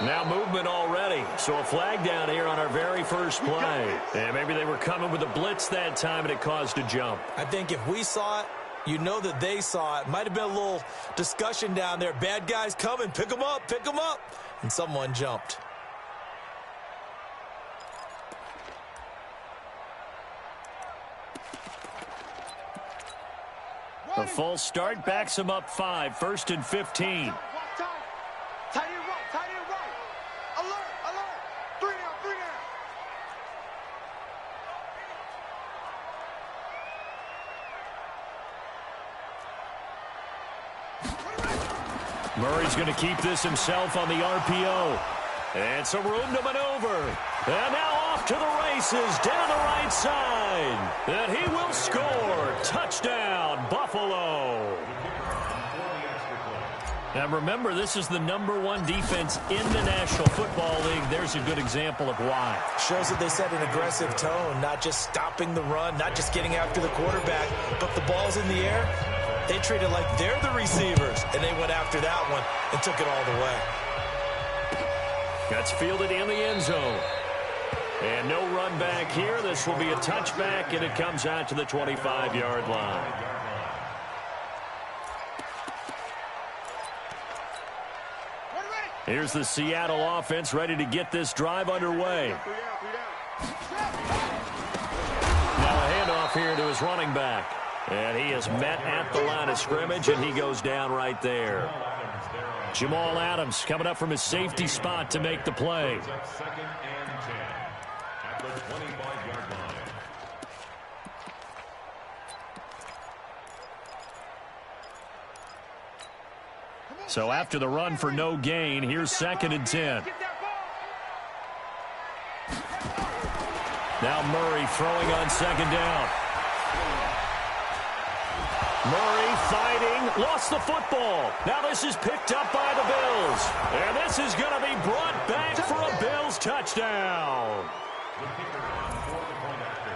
Now movement already. So a flag down here on our very first play. And maybe they were coming with a blitz that time and it caused a jump. I think if we saw it, you know that they saw it. Might have been a little discussion down there. Bad guys coming. Pick them up. Pick them up. And someone jumped. A false start backs him up 5. 1st and 15. Tight end right. Alert. 3 down. Murray's going to keep this himself on the RPO. And some room to maneuver. And now off to the races down the right side. And he will score. Touchdown, Buffalo. Now remember, this is the #1 defense in the National Football League. There's a good example of why. Shows that they set an aggressive tone, not just stopping the run, not just getting after the quarterback, but the ball's in the air. They treat it like they're the receivers, and they went after that one and took it all the way. That's fielded in the end zone. And no run back here. This will be a touchback, and it comes out to the 25-yard line. Here's the Seattle offense ready to get this drive underway. Now a handoff here to his running back. And he is met at the line of scrimmage, and he goes down right there. Jamal Adams coming up from his safety spot to make the play. So after the run for no gain, here's 2nd and 10. Now Murray throwing on 2nd down. Murray fighting, lost the football. Now this is picked up by the Bills. And this is going to be brought back for a Bills touchdown.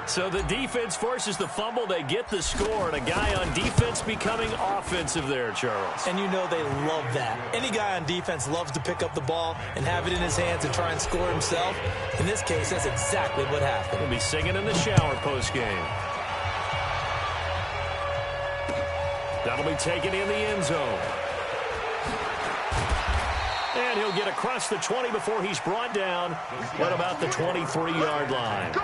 So the defense forces the fumble. They get the score, and a guy on defense becoming offensive there, Charles. And you know they love that. Any guy on defense loves to pick up the ball and have it in his hands and try and score himself. In this case, that's exactly what happened. He'll be singing in the shower post-game. That'll be taken in the end zone. And he'll get across the 20 before he's brought down at about the 23-yard line.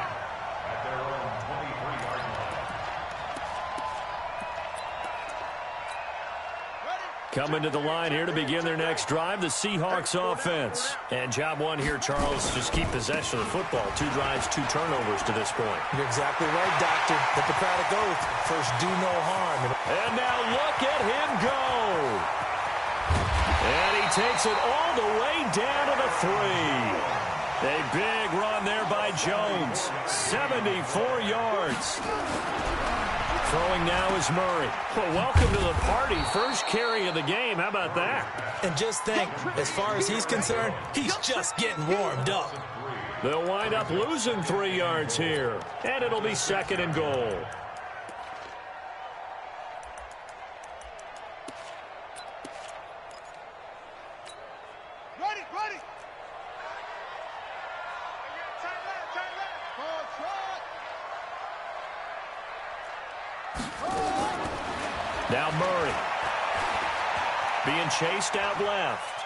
Coming to the line here to begin their next drive, the Seahawks offense. And job one here, Charles, just keep possession of the football. 2 drives, 2 turnovers to this point. You're exactly right, Doctor. Hippocratic oath. First, do no harm. And now look at him go. And he takes it all the way down to the 3. A big run there by Jones. 74 yards. Throwing now is Murray. Well, welcome to the party. First carry of the game. How about that? And just think, as far as he's concerned, he's just getting warmed up. They'll wind up losing 3 yards here. And it'll be 2nd and goal. Ready. Now Murray being chased out left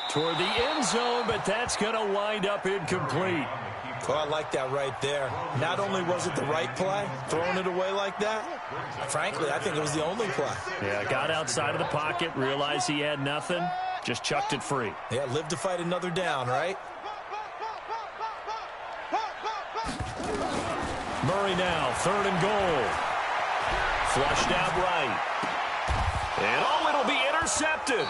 toward the end zone, but that's going to wind up incomplete. Oh, I like that right there. Not only was it the right play, throwing it away like that, frankly, I think it was the only play. Yeah, got outside of the pocket, realized he had nothing, just chucked it free. Yeah, live to fight another down, right? Murray now, 3rd and goal. Flushed out right. And oh, it'll be intercepted.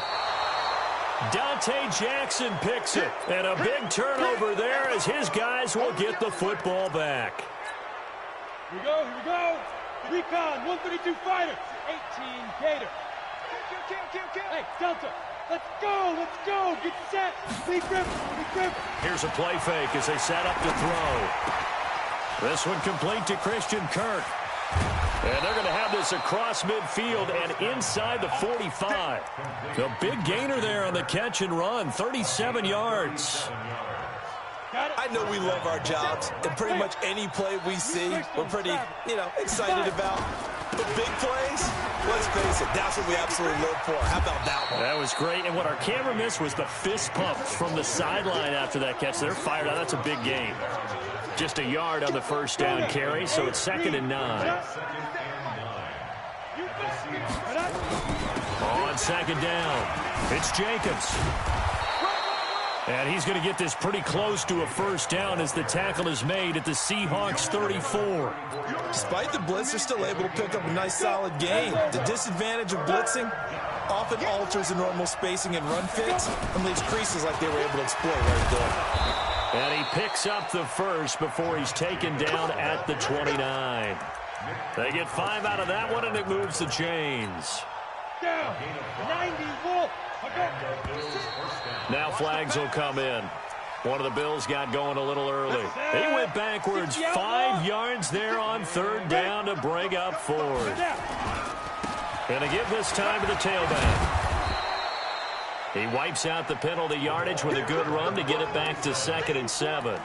Dante Jackson picks it. And a big turnover there as his guys will get the football back. Here we go. Recon, 132 fighter, 18 Gator. Kill. Hey, Delta, let's go. Get set. Big grip. Here's a play fake as they set up to throw. This one complete to Christian Kirk. And they're going to have this across midfield and inside the 45. A big gainer there on the catch and run, 37 yards. I know we love our jobs, and pretty much any play we see, we're pretty, excited about. But big plays, let's face it, that's what we absolutely live for. How about that one? That was great, and what our camera missed was the fist pump from the sideline after that catch. They're fired out. That's a big gain. Just a yard on the first down carry, so it's 2nd and 9. On 2nd down, it's Jacobs. And he's going to get this pretty close to a first down as the tackle is made at the Seahawks 34. Despite the blitz, they're still able to pick up a nice solid gain. The disadvantage of blitzing often alters the normal spacing and run fits and leaves creases like they were able to exploit right there. And he picks up the first before he's taken down at the 29. They get 5 out of that one, and it moves the chains. Down, 90 Wolf. Now flags will come in. One of the Bills got going a little early. He went backwards 5 yards there on 3rd down to bring up 4th. And to give this time to the tailback. He wipes out the penalty yardage with a good run to get it back to 2nd and 7.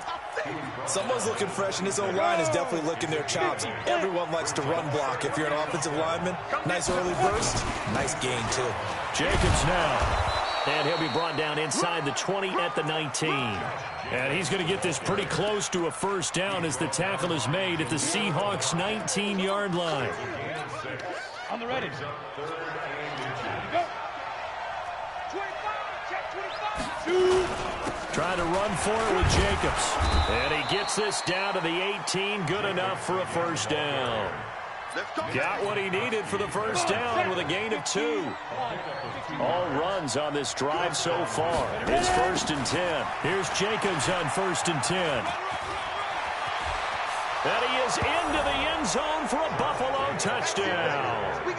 Someone's looking fresh, and this O-line is definitely licking their chops. Everyone likes to run block. If you're an offensive lineman, nice early burst, nice gain, too. Jacobs now. And he'll be brought down inside the 20 at the 19. And he's going to get this pretty close to a first down as the tackle is made at the Seahawks 19-yard line. On the ready. Go. 25, check 25. Trying to run for it with Jacobs. And he gets this down to the 18. Good enough for a first down. Got what he needed for the first down with a gain of 2. All runs on this drive so far. It's 1st and 10. Here's Jacobs on 1st and 10. And he is into the end zone for a Buffalo touchdown.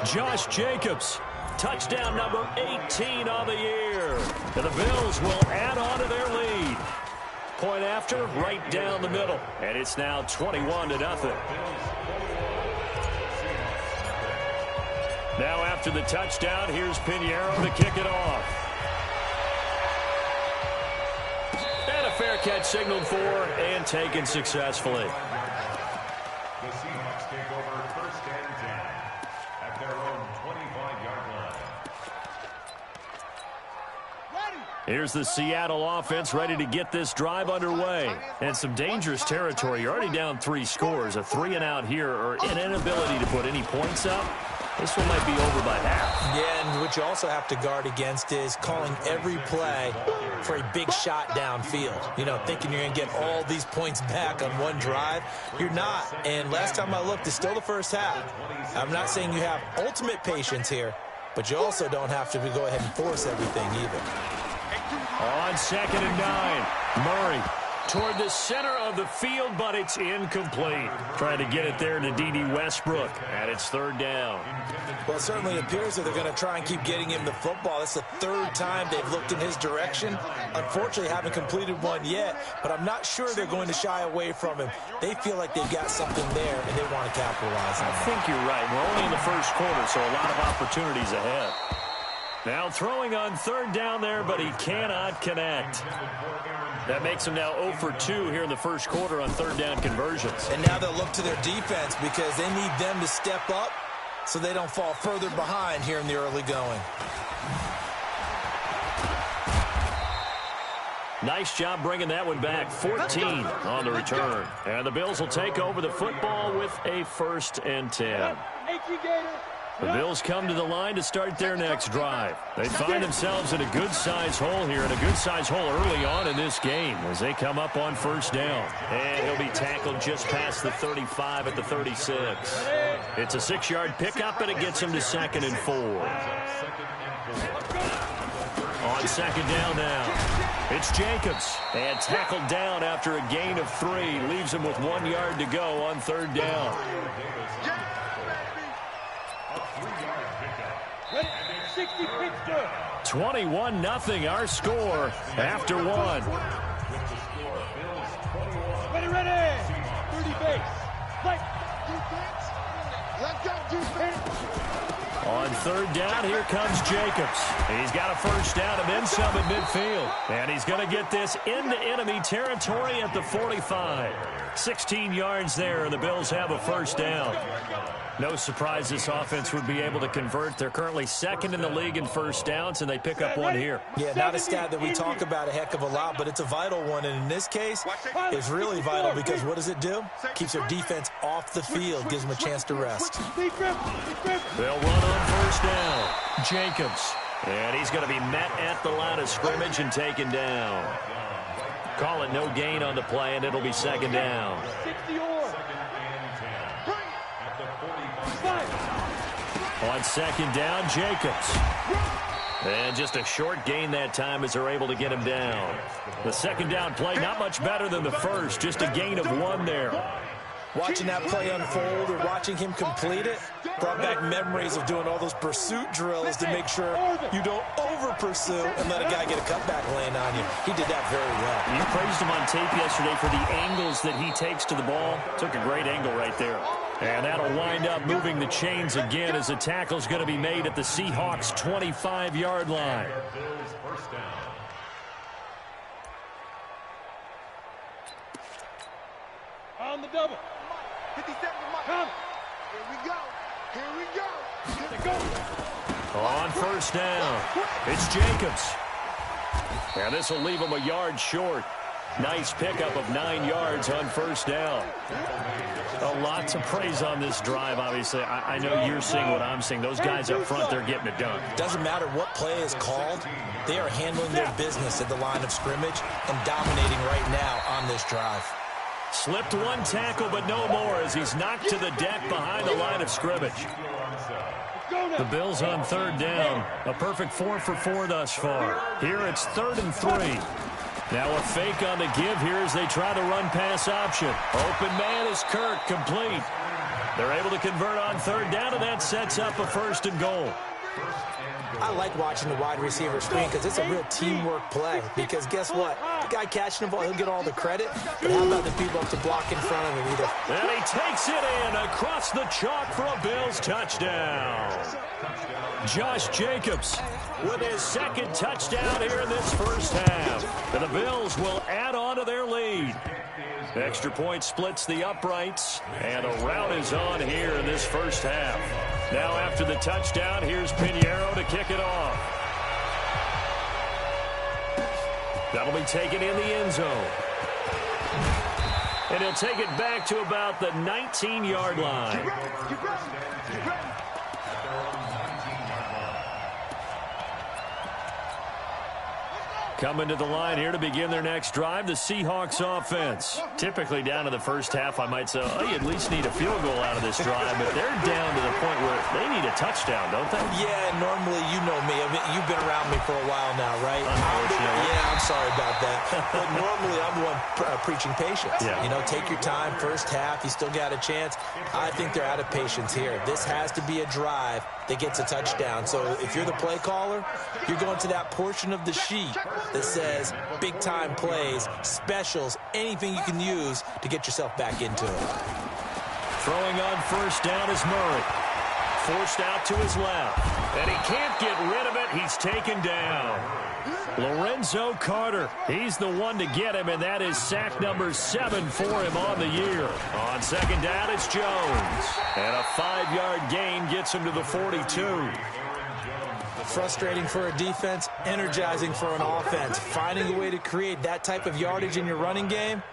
Josh Jacobs, touchdown number 18 on the year. And the Bills will add on to their lead. Point after, right down the middle. And it's now 21-0. Now after the touchdown, here's Pinheiro to kick it off. And a fair catch signaled for and taken successfully. The Seahawks take over 1st and 10 at their own 25-yard line. Here's the Seattle offense ready to get this drive underway. And some dangerous territory. You're already down 3 scores. A 3-and-out here or an inability to put any points up. This one might be over by half. Yeah, and what you also have to guard against is calling every play for a big shot downfield. Thinking you're going to get all these points back on one drive. You're not. And last time I looked, it's still the first half. I'm not saying you have ultimate patience here, but you also don't have to go ahead and force everything either. On 2nd and 9, Murray toward the center of the field, but it's incomplete. Trying to get it there to D.D. Westbrook, and it's 3rd down. Well, it certainly appears that they're going to try and keep getting him the football. It's the 3rd time they've looked in his direction. Unfortunately, haven't completed one yet, but I'm not sure they're going to shy away from him. They feel like they've got something there, and they want to capitalize on it. I think you're right. We're only in the first quarter, so a lot of opportunities ahead. Now throwing on 3rd down there, but he cannot connect. That makes him now 0 for 2 here in the first quarter on 3rd down conversions. And now they'll look to their defense because they need them to step up so they don't fall further behind here in the early going. Nice job bringing that one back. 14 on the return. And the Bills will take over the football with a 1st and 10. The Bills come to the line to start their next drive. They find themselves in a good-sized hole here, and a good-sized hole early on in this game as they come up on 1st down. And he'll be tackled just past the 35 at the 36. It's a 6-yard pickup, and it gets him to 2nd and 4. On 2nd down now, it's Jacobs. And tackled down after a gain of 3. Leaves him with 1 yard to go on 3rd down. 21-0 our score after 1. Ready. 30 base. Right. Let's go, defense. On third down, here comes Jacobs. He's got a first down and then some at midfield. And he's going to get this into enemy territory at the 45. 16 yards there, and the Bills have a first down. No surprise this offense would be able to convert. They're currently second in the league in first downs, and they pick up one here. Yeah, not a stat that we talk about a heck of a lot, but it's a vital one. And in this case, it's really vital because what does it do? Keeps their defense off the field, gives them a chance to rest. They'll run on first down. Jacobs. And he's going to be met at the line of scrimmage and taken down. Call it no gain on the play, and it'll be second down. On second down, Jacobs. And just a short gain that time as they're able to get him down. The second down play, not much better than the first, just a gain of one there. Watching that play unfold or watching him complete it brought back memories of doing all those pursuit drills to make sure you don't over-pursue and let a guy get a cutback lane on you. He did that very well. You praised him on tape yesterday for the angles that he takes to the ball. Took a great angle right there. And that'll wind up moving the chains again as the tackle's going to be made at the Seahawks' 25-yard line. On the double. 57 Come. Here we go. Here we go. Here they go. On first down, it's Jacobs. And this will leave him a yard short. Nice pickup of 9 yards on first down. A lot to praise on this drive, obviously. I know you're seeing what I'm seeing. Those guys up front, they're getting it done. Doesn't matter what play is called. They are handling their business at the line of scrimmage and dominating right now on this drive. Slipped one tackle, but no more as he's knocked to the deck behind the line of scrimmage. The Bills on third down. A perfect 4 for 4 thus far. Here it's 3rd and 3. Now a fake on the give here as they try the run-pass option. Open man is Kirk, complete. They're able to convert on third down, and that sets up a 1st and goal. I like watching the wide receiver screen because it's a real teamwork play. Because guess what? The guy catching the ball, he'll get all the credit. But how about the people up to block in front of him either? And he takes it in across the chalk for a Bills touchdown. Josh Jacobs with his 2nd touchdown here in this first half. And the Bills will add on to their lead. Extra point splits the uprights, and a rout is on here in this first half. Now after the touchdown, here's Pinheiro to kick it off. That'll be taken in the end zone. And he'll take it back to about the 19-yard line. Coming to the line here to begin their next drive, the Seahawks offense. Typically down to the first half, I might say, oh, you at least need a field goal out of this drive, but they're down to the point where they need a touchdown, don't they? Yeah, normally, you know me. I mean, you've been around me for a while now, right? Yeah, I'm sorry about that. But normally, I'm the one preaching patience. Yeah. You know, take your time, first half, you still got a chance. I think they're out of patience here. This has to be a drive that gets a touchdown. So if you're the play caller, you're going to that portion of the sheet that says big-time plays, specials, anything you can use to get yourself back into it. Throwing on first down is Murray. Forced out to his left. And he can't get rid of it. He's taken down. Lorenzo Carter, he's the one to get him, and that is sack number 7 for him on the year. On second down, it's Jones. And a 5-yard gain gets him to the 42. Frustrating for a defense, energizing for an offense. Finding a way to create that type of yardage in your running game,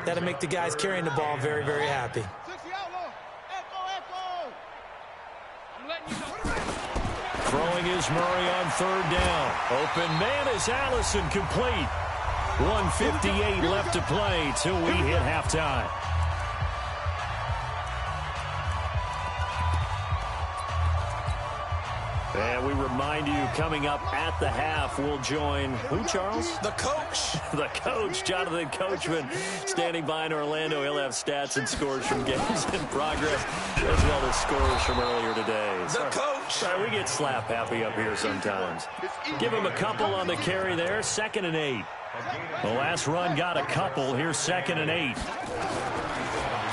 that'll make the guys carrying the ball very, very happy. Throwing is Murray on third down. Open man is Allison, complete. 1:58 left to play till we hit halftime. And we remind you, coming up at the half, we'll join who, Charles? The coach. The coach, Jonathan Coachman, standing by in Orlando. He'll have stats and scores from games in progress, as well as scores from earlier today. The coach. Sorry, we get slap happy up here sometimes. Give him a couple on the carry there, 2nd and 8. The last run got a couple. Here's 2nd and 8.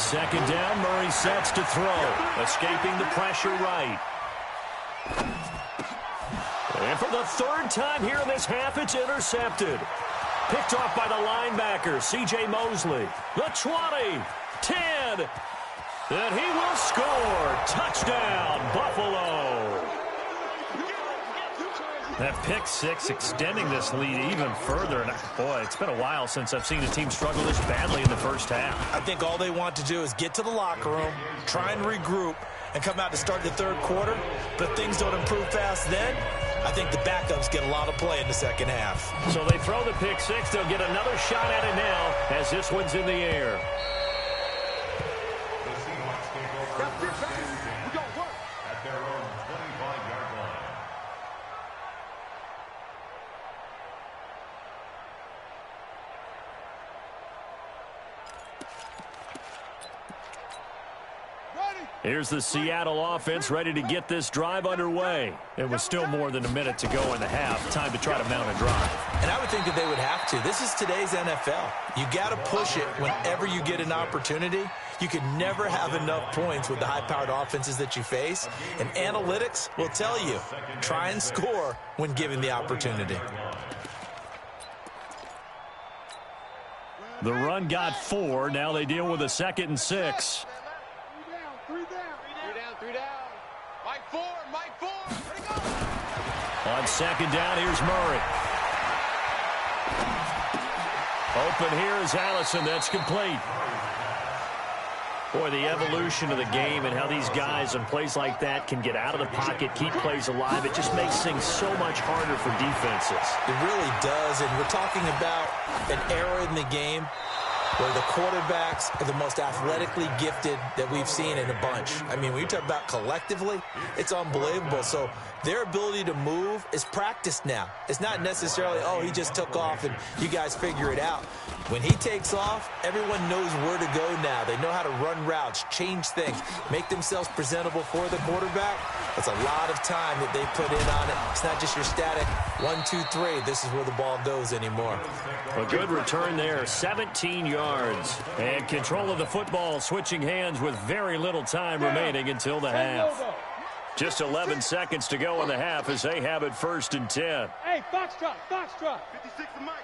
Second down, Murray sets to throw. Escaping the pressure right. And for the third time here in this half, it's intercepted. Picked off by the linebacker, C.J. Mosley. The 20, 10, and he will score. Touchdown, Buffalo. That pick six extending this lead even further. And boy, it's been a while since I've seen a team struggle this badly in the first half. I think all they want to do is get to the locker room, try and regroup, and come out to start the third quarter. But if things don't improve fast then, I think the backups get a lot of play in the second half. So they throw the pick six. They'll get another shot at it now as this one's in the air. The Seahawks take over first and 10 at their own 25-yard line. Here's the Seattle offense ready to get this drive underway. It was still more than a minute to go in the half. Time to try to mount a drive. And I would think that they would have to. This is today's NFL. You got to push it whenever you get an opportunity. You can never have enough points with the high-powered offenses that you face. And analytics will tell you, try and score when given the opportunity. The run got 4. Now they deal with a 2nd and 6. Mike 4. Ready, go. On second down, here's Murray. Open here is Allison. That's complete. Boy, the evolution of the game and how these guys in plays like that can get out of the pocket, keep plays alive, it just makes things so much harder for defenses. It really does, and we're talking about an era in the game where the quarterbacks are the most athletically gifted that we've seen in a bunch. I mean, when you talk about collectively, it's unbelievable. So their ability to move is practiced now. It's not necessarily, oh, he just took off and you guys figure it out. When he takes off, everyone knows where to go now. They know how to run routes, change things, make themselves presentable for the quarterback. It's a lot of time that they put in on it. It's not just your static 1, 2, 3. This is where the ball goes anymore. A good return there, 17 yards. And control of the football, switching hands with very little time remaining until the half. Just 11 seconds to go in the half as they have it 1st and 10. Hey, Foxtrot. 56 is Mike.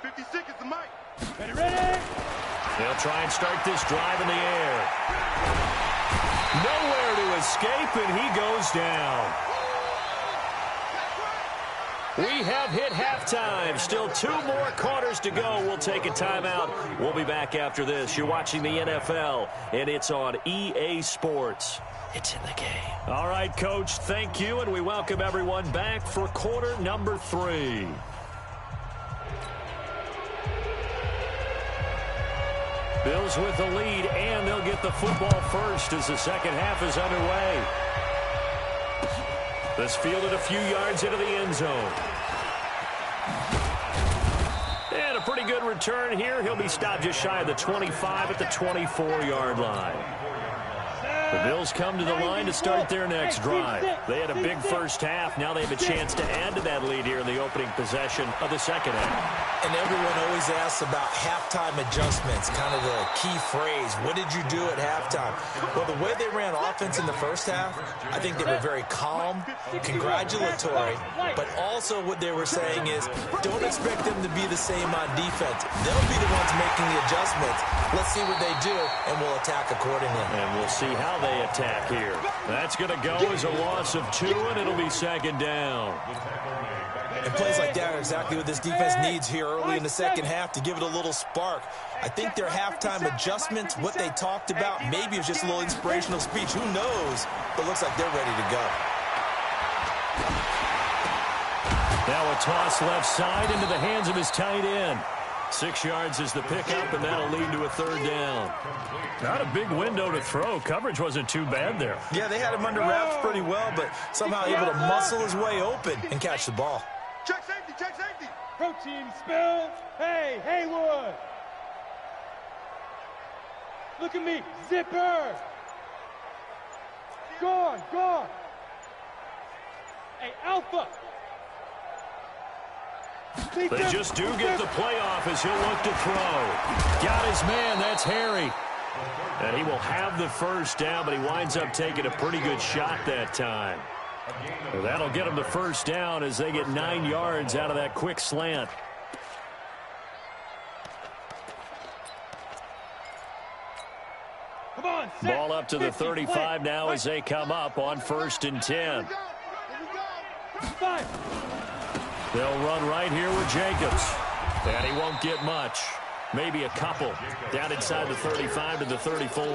56 is the Mike. Ready? They'll try and start this drive in the air. Nowhere to escape, and he goes down. We have hit halftime. Still 2 more quarters to go. We'll take a timeout. We'll be back after this. You're watching the NFL, and it's on EA Sports. It's in the game. All right, Coach, thank you, and we welcome everyone back for quarter number 3. Bills with the lead, and they'll get the football first as the second half is underway. This fielded a few yards into the end zone. And a pretty good return here. He'll be stopped just shy of the 25 at the 24-yard line. The Bills come to the line to start their next drive. They had a big first half. Now they have a chance to add to that lead here in the opening possession of the second half. And everyone always asks about halftime adjustments, kind of the key phrase. What did you do at halftime? Well, the way they ran offense in the first half, I think they were very calm, congratulatory, but also what they were saying is don't expect them to be the same on defense. They'll be the ones making the adjustments. Let's see what they do, and we'll attack accordingly. And we'll see how they attack here. That's going to go as a loss of 2, and it'll be second down. And plays like that are exactly what this defense needs here early in the second half to give it a little spark. I think their halftime adjustments, what they talked about, maybe it was just a little inspirational speech. Who knows? But it looks like they're ready to go. Now a toss left side into the hands of his tight end. 6 yards is the pickup, and that'll lead to a third down. Not a big window to throw. Coverage wasn't too bad there. Yeah, they had him under wraps pretty well, but somehow able to muscle his way open and catch the ball. Check safety, check safety. Protein spill. Hey, Haywood. Look at me. Zipper. Gone. Hey, Alpha. They just do get the playoff as he'll look to throw. Got his man. That's Harry. And he will have the first down, but he winds up taking a pretty good shot that time. Well, that'll get him the first down as they get 9 yards out of that quick slant. Come on, Ball up to the 35 now as they come up on 1st and 10. They'll run right here with Jacobs. And he won't get much. Maybe a couple. Down inside the 35 to the 34.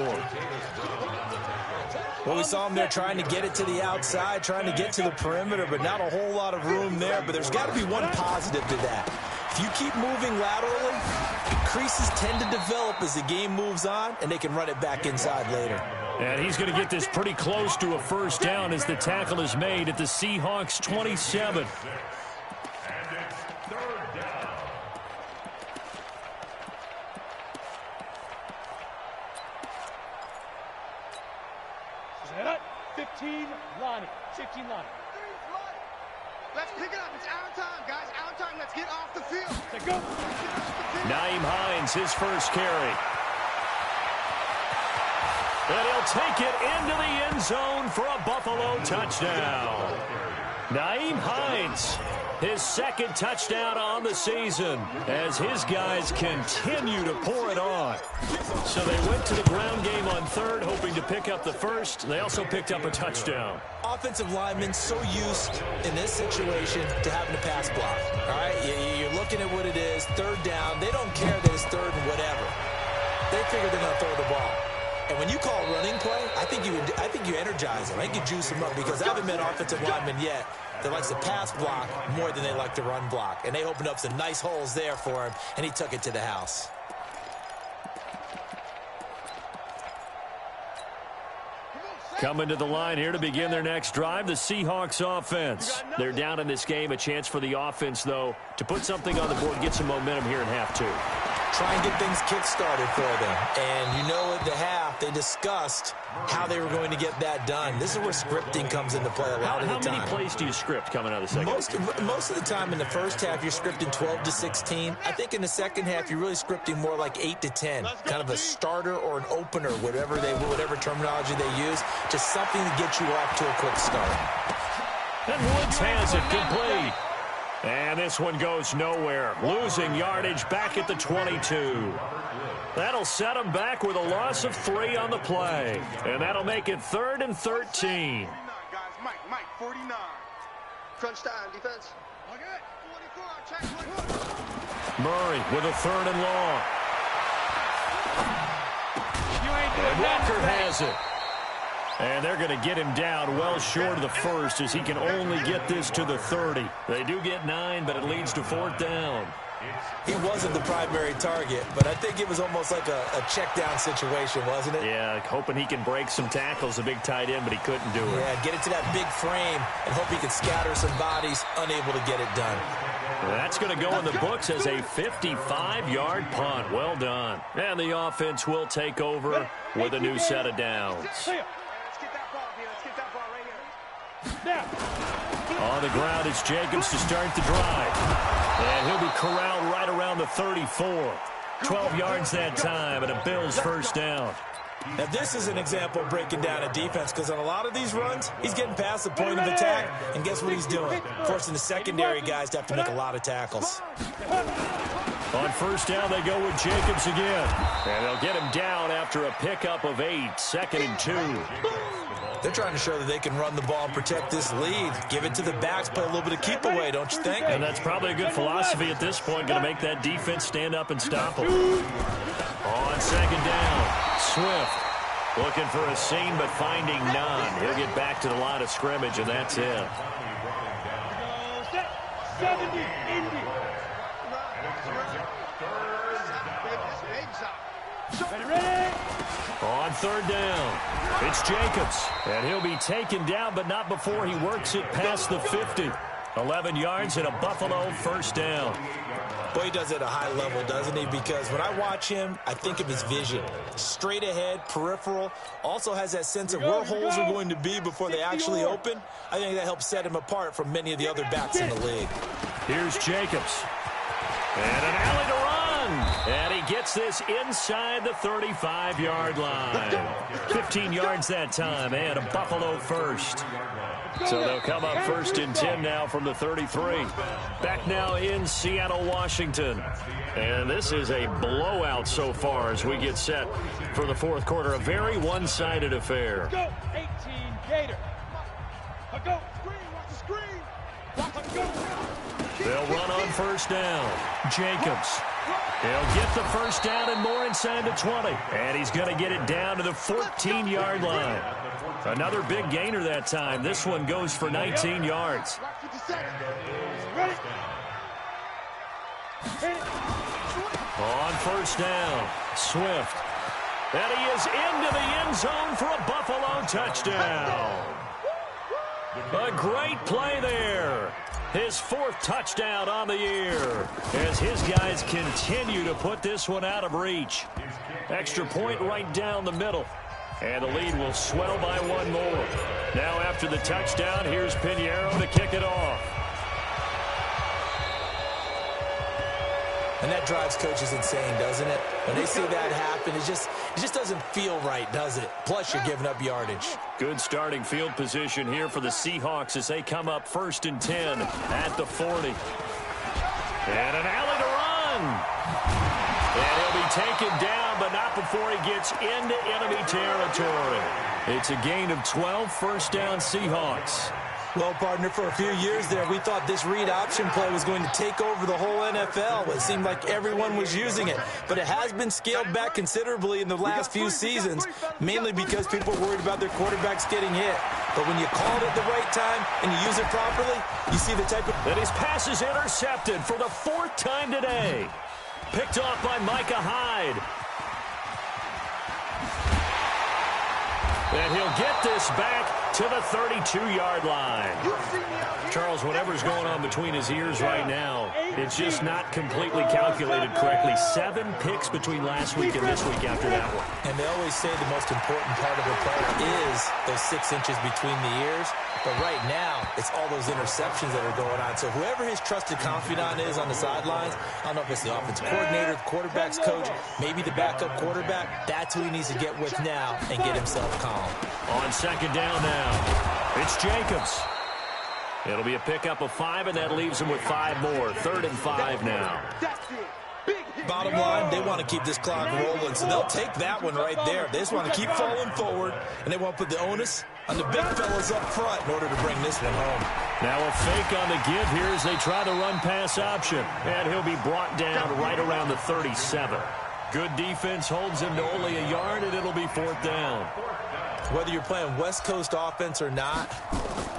Well, we saw him there trying to get it to the outside, trying to get to the perimeter, but not a whole lot of room there. But there's got to be one positive to that. If you keep moving laterally, creases tend to develop as the game moves on, and they can run it back inside later. And he's going to get this pretty close to a first down as the tackle is made at the Seahawks 27. And it's 3rd down. 15, Lonnie. 15, Lonnie. Let's pick it up. It's our time, guys. Our time. Let's get off the field. Let's go. Naeem Hines, his first carry. And he'll take it into the end zone for a Buffalo touchdown. Naeem Hines, his 2nd touchdown on the season as his guys continue to pour it on. So they went to the ground game on 3rd, hoping to pick up the first. They also picked up a touchdown. Offensive linemen so used in this situation to having to pass block. All right, you're looking at what it is, 3rd down. They don't care that it's 3rd and whatever. They figure they're going to throw the ball. And when you call running play, I think you energize them. I think you juice them up because I haven't met offensive linemen yet that likes to pass block more than they like to run block. And they opened up some nice holes there for him, and he took it to the house. Coming to the line here to begin their next drive, the Seahawks offense. They're down in this game. A chance for the offense, though, to put something on the board, get some momentum here in half 2. Try and get things kick-started for them. And you know at the half, they discussed how they were going to get that done. This is where scripting comes into play a lot of the time. How many plays do you script coming out of the second? Most of the time in the first half, you're scripting 12 to 16. I think in the second half, you're really scripting more like 8 to 10. Kind of a starter or an opener, whatever terminology they use. Just something to get you off to a quick start. And Woods has it complete. And this one goes nowhere. Losing yardage back at the 22. That'll set them back with a loss of 3 on the play. And that'll make it 3rd and 13. 49, guys. Mike, 49. Crunch time, defense. Okay, 44, check 44. Murray with a 3rd and long. And Walker has it. And they're going to get him down well short of the first as he can only get this to the 30. They do get 9, but it leads to 4th down. He wasn't the primary target, but I think it was almost like a check down situation, wasn't it? Yeah, hoping he can break some tackles, a big tight end, but he couldn't do it. Yeah, get it to that big frame and hope he can scatter some bodies, unable to get it done. That's going to go in the books as a 55-yard punt. Well done. And the offense will take over with a new set of downs. On the ground, it's Jacobs to start the drive. And he'll be corralled right around the 34. 12 yards that time, and a Bills first down. Now, this is an example of breaking down a defense because on a lot of these runs, he's getting past the point of attack, and guess what he's doing? Forcing the secondary guys to have to make a lot of tackles. On first down, they go with Jacobs again. And they'll get him down after a pickup of 8, 2nd and 2. They're trying to show that they can run the ball and protect this lead. Give it to the backs, play a little bit of keep away, don't you think? And that's probably a good philosophy at this point. Going to make that defense stand up and stop them. On 2nd down, Swift looking for a seam but finding none. He'll get back to the line of scrimmage, and that's it. 70, Indy. Ready? On 3rd down, it's Jacobs. And he'll be taken down, but not before he works it past the 50. 11 yards and a Buffalo first down. Boy, he does it at a high level, doesn't he? Because when I watch him, I think of his vision. Straight ahead, peripheral. Also has that sense of where holes are going to be before they actually open. I think that helps set him apart from many of the other backs in the league. Here's Jacobs. And an alley to run. And he gets this inside the 35-yard line. 15 yards that time, and a Buffalo first. So they'll come up 1st and 10 now from the 33. Back now in Seattle, Washington. And this is a blowout so far as we get set for the fourth quarter. A very one-sided affair. Go, 18, Gator. Go, screen, watch the screen. Watch go. They'll run on 1st down. Jacobs. He'll get the 1st down and more inside the 20. And he's going to get it down to the 14-yard line. Another big gainer that time. This one goes for 19 yards. On 1st down, Swift. And he is into the end zone for a Buffalo touchdown. A great play there. His 4th touchdown on the year as his guys continue to put this one out of reach. Extra point right down the middle. And the lead will swell by one more. Now after the touchdown, here's Pinheiro to kick it off. And that drives coaches insane, doesn't it? When they see that happen, it just doesn't feel right, does it? Plus, you're giving up yardage. Good starting field position here for the Seahawks as they come up 1st and 10 at the 40. And an alley to run. And he'll be taken down, but not before he gets into enemy territory. It's a gain of 12, 1st down Seahawks. Well, partner, for a few years there, we thought this read option play was going to take over the whole NFL. It seemed like everyone was using it, but it has been scaled back considerably in the last few seasons, mainly because people are worried about their quarterbacks getting hit. But when you call it at the right time and you use it properly, you see the type of... And his pass is intercepted for the 4th time today. Picked off by Micah Hyde. And he'll get this back to the 32-yard line. Charles, whatever's going on between his ears right now, it's just not completely calculated correctly. 7 picks between last week and this week after that one. And they always say the most important part of a player is those 6 inches between the ears. But right now, it's all those interceptions that are going on. So whoever his trusted confidant is on the sidelines, I don't know if it's the offensive coordinator, the quarterback's coach, maybe the backup quarterback, that's who he needs to get with now and get himself calm. On 2nd down now, it's Jacobs. It'll be a pickup of 5, and that leaves him with 5 more. 3rd and 5 now. Bottom line, they want to keep this clock rolling, so they'll take that one right there. They just want to keep falling forward, and they want to put the onus on the big fellas up front in order to bring this one home. Now a fake on the give here as they try the run-pass option. And he'll be brought down right around the 37. Good defense holds him to only a yard, and it'll be 4th down. Whether you're playing West Coast offense or not,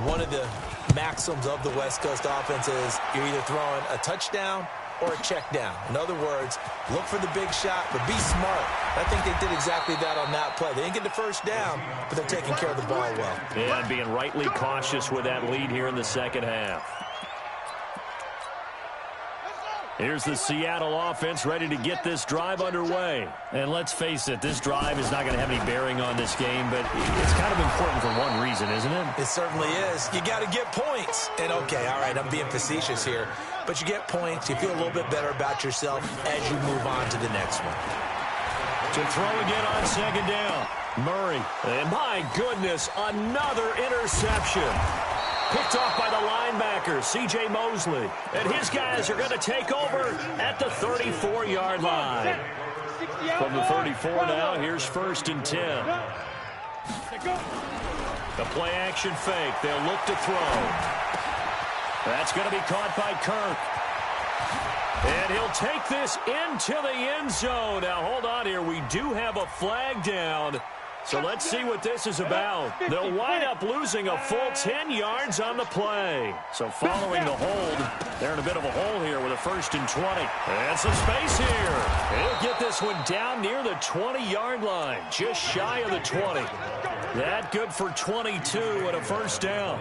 one of the maxims of the West Coast offense is you're either throwing a touchdown or a check down. In other words, look for the big shot, but be smart. I think they did exactly that on that play. They didn't get the 1st down, but they're taking care of the ball well. And being rightly cautious with that lead here in the 2nd half. Here's the Seattle offense ready to get this drive underway. And let's face it, this drive is not going to have any bearing on this game, but it's kind of important for one reason, isn't it? It certainly is. You got to get points. And, okay, all right, I'm being facetious here, but you get points. You feel a little bit better about yourself as you move on to the next one. To throw again on 2nd down, Murray. And my goodness, another interception. Picked off by the linebacker, C.J. Mosley. And his guys are going to take over at the 34-yard line. From the 34 now, here's 1st and 10. The play-action fake. They'll look to throw. That's going to be caught by Kirk. And he'll take this into the end zone. Now, hold on here. We do have a flag down. So let's see what this is about. They'll wind up losing a full 10 yards on the play. So following the hold, they're in a bit of a hole here with a 1st and 20. And some space here. He'll get this one down near the 20-yard line, just shy of the 20. That good for 22 and a 1st down.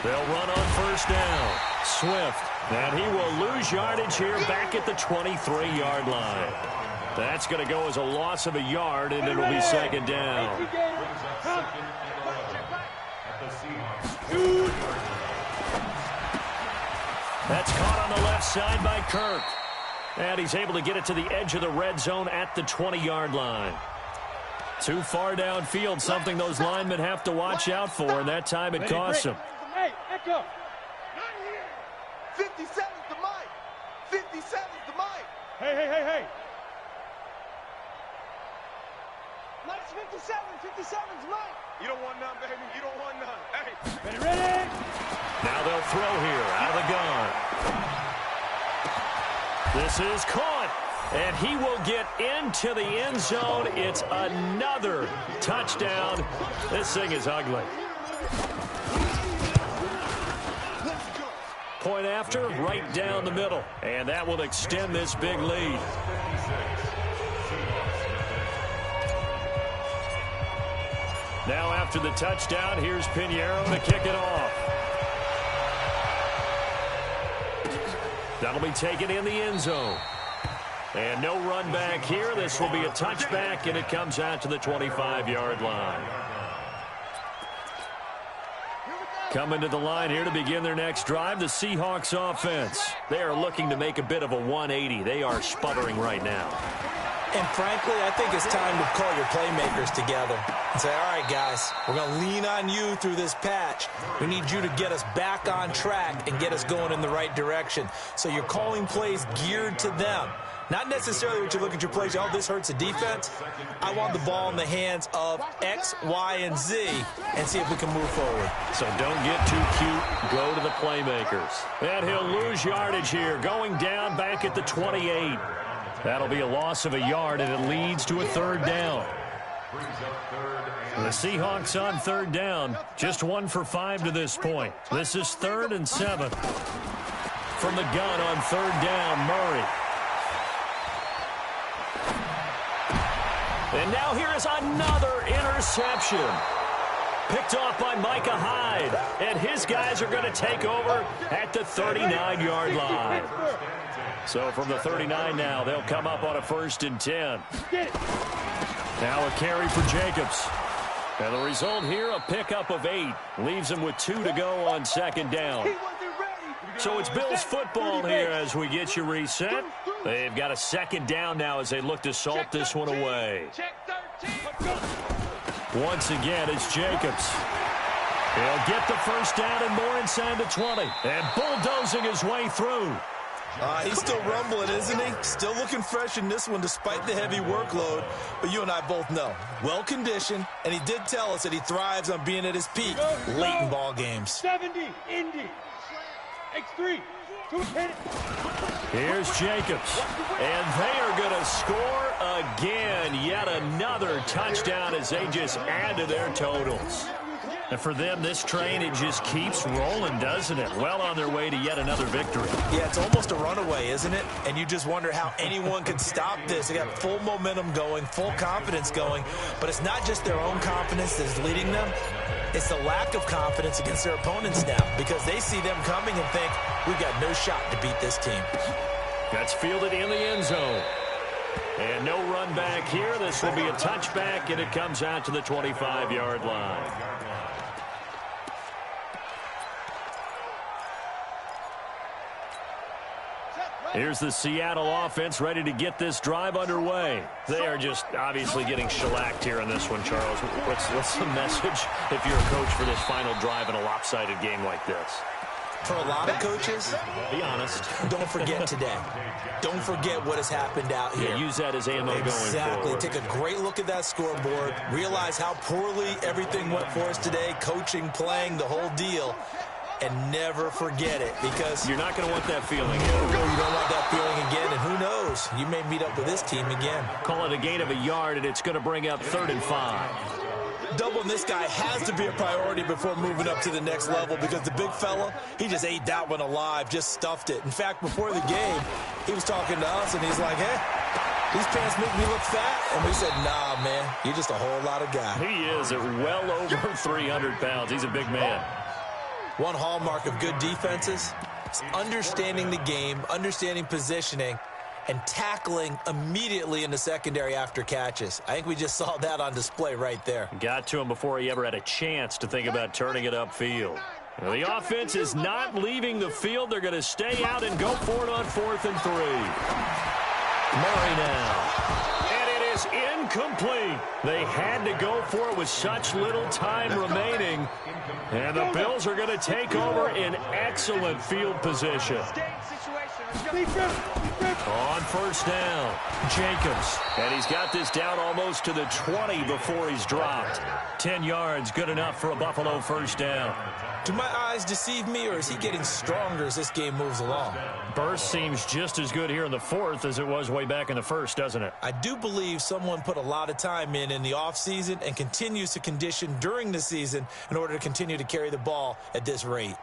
They'll run on 1st down. Swift. And he will lose yardage here back at the 23-yard line. That's going to go as a loss of a yard, and it'll be 2nd down. That's caught on the left side by Kirk. And he's able to get it to the edge of the red zone at the 20-yard line. Too far downfield, something those linemen have to watch out for, and that time it costs them. Hey, echo. 57's the mic. 57's the mic. Hey. Nice 57's mic. You don't want none, baby. You don't want none. Hey. Ready? Now they'll throw here out of the gun. This is caught, and he will get into the end zone. It's another touchdown. This thing is ugly. Point after, right down the middle, and that will extend this big lead. Now after the touchdown, here's Pinheiro to kick it off. That'll be taken in the end zone. And no run back here. This will be a touchback, and it comes out to the 25-yard line. Coming to the line here to begin their next drive, the Seahawks offense. They are looking to make a bit of a 180. They are sputtering right now. And frankly, I think it's time to call your playmakers together and say, all right, guys, we're going to lean on you through this patch. We need you to get us back on track and get us going in the right direction. So you're calling plays geared to them. Not necessarily what you look at your plays, oh, this hurts the defense. I want the ball in the hands of X, Y, and Z and see if we can move forward. So don't get too cute. Go to the playmakers. And he'll lose yardage here, going down back at the 28. That'll be a loss of a yard, and it leads to a third down. The Seahawks on third down, just 1 for 5 to this point. This is 3rd and 7. From the gun on third down, Murray. And now here is another interception. Picked off by Micah Hyde. And his guys are going to take over at the 39-yard line. So from the 39 now, they'll come up on a 1st and 10. Now a carry for Jacobs. And the result here, a pickup of 8. Leaves him with 2 to go on 2nd down. So it's Bills football here as we get you reset. They've got a 2nd down now as they look to salt this one away. Once again, it's Jacobs. He'll get the 1st down and more inside the 20. And bulldozing his way through. He's still rumbling, isn't he? Still looking fresh in this one despite the heavy workload. But you and I both know, well-conditioned, and he did tell us that he thrives on being at his peak late in ball games. 70, Indy. X3. 210. Here's Jacobs. And they are going to score again. Yet another touchdown as they just add to their totals. And for them, this train, it just keeps rolling, doesn't it? Well on their way to yet another victory. Yeah, it's almost a runaway, isn't it? And you just wonder how anyone could stop this. They got full momentum going, full confidence going. But it's not just their own confidence that's leading them. It's the lack of confidence against their opponents now because they see them coming and think, we've got no shot to beat this team. That's fielded in the end zone. And no run back here. This will be a touchback, and it comes out to the 25-yard line. Here's the Seattle offense ready to get this drive underway. They are just obviously getting shellacked here in this one, Charles. What's the message if you're a coach for this final drive in a lopsided game like this? For a lot of coaches, be honest, don't forget today. Don't forget what has happened out here. Yeah, use that as ammo going forward. Exactly. Take a great look at that scoreboard. Realize how poorly everything went for us today. Coaching, playing, the whole deal. And never forget it, because you're not going to want that feeling again. No, you don't want that feeling again, and who knows? You may meet up with this team again. Call it a gain of a yard, and it's going to bring up 3rd and 5. Doubling this guy has to be a priority before moving up to the next level, because the big fella, he just ate that one alive, just stuffed it. In fact, before the game, he was talking to us, and he's like, hey, these pants make me look fat. And we said, nah, man, you're just a whole lot of guy. He is at well over 300 pounds. He's a big man. One hallmark of good defenses is understanding the game, understanding positioning, and tackling immediately in the secondary after catches. I think we just saw that on display right there. Got to him before he ever had a chance to think about turning it upfield. The offense is not leaving the field. They're going to stay out and go for it on 4th and 3. Murray now. And it is incomplete. They had to go for it with such little time remaining. And the Bills are going to take over in excellent field position. On 1st down, Jacobs. And he's got this down almost to the 20 before he's dropped. 10 yards, good enough for a Buffalo 1st down. Do my eyes deceive me, or is he getting stronger as this game moves along? Burst seems just as good here in the 4th as it was way back in the 1st, doesn't it? I do believe someone put a lot of time in the offseason and continues to condition during the season in order to continue to carry the ball at this rate.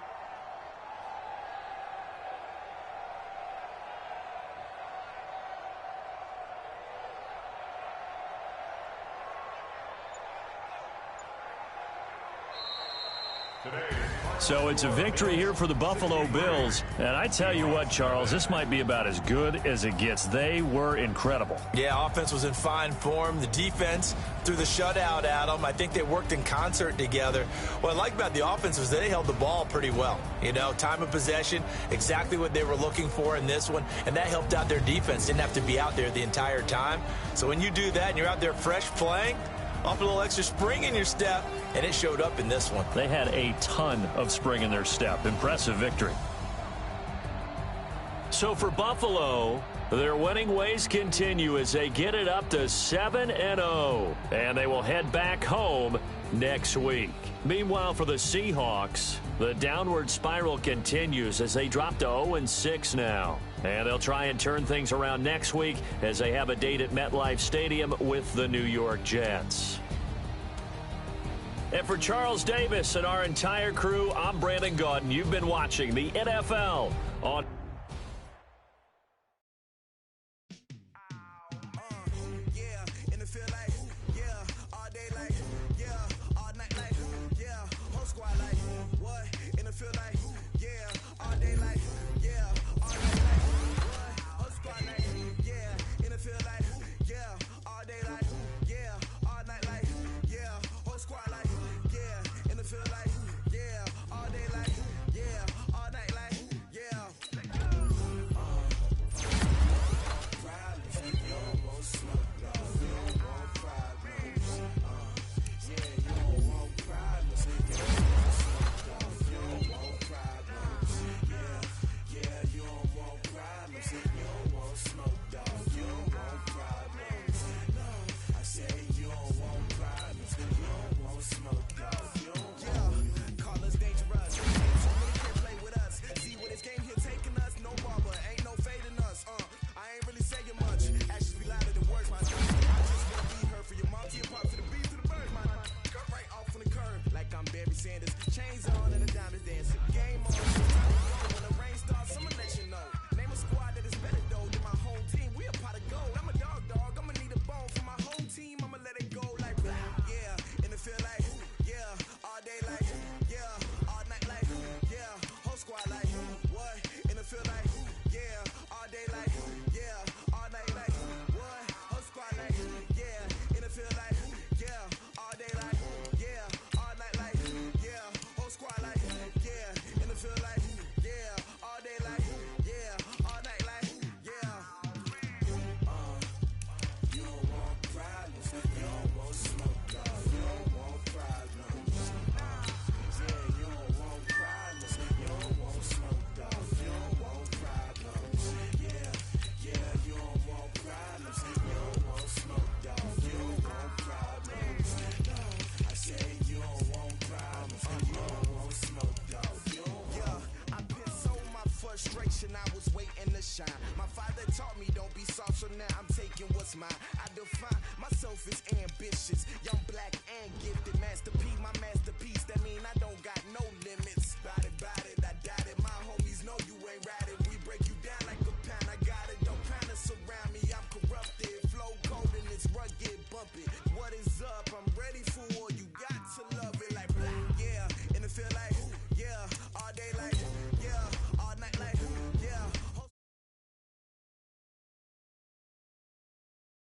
So it's a victory here for the Buffalo Bills. And I tell you what, Charles, this might be about as good as it gets. They were incredible. Yeah, offense was in fine form. The defense threw the shutout at them. I think they worked in concert together. What I like about the offense was they held the ball pretty well. You know, time of possession, exactly what they were looking for in this one. And that helped out their defense. Didn't have to be out there the entire time. So when you do that and you're out there fresh playing, off a little extra spring in your step, and it showed up in this one. They had a ton of spring in their step. Impressive victory. So for Buffalo, their winning ways continue as they get it up to 7-0, and they will head back home next week. Meanwhile, for the Seahawks, the downward spiral continues as they drop to 0-6 now. And they'll try and turn things around next week as they have a date at MetLife Stadium with the New York Jets. And for Charles Davis and our entire crew, I'm Brandon Gaudin. You've been watching the NFL on... I was waiting to shine. My father taught me don't be soft, so now I'm taking what's mine. I define myself as ambitious, young, black, and gifted. Master P, my masterpiece. That mean I don't got no limits.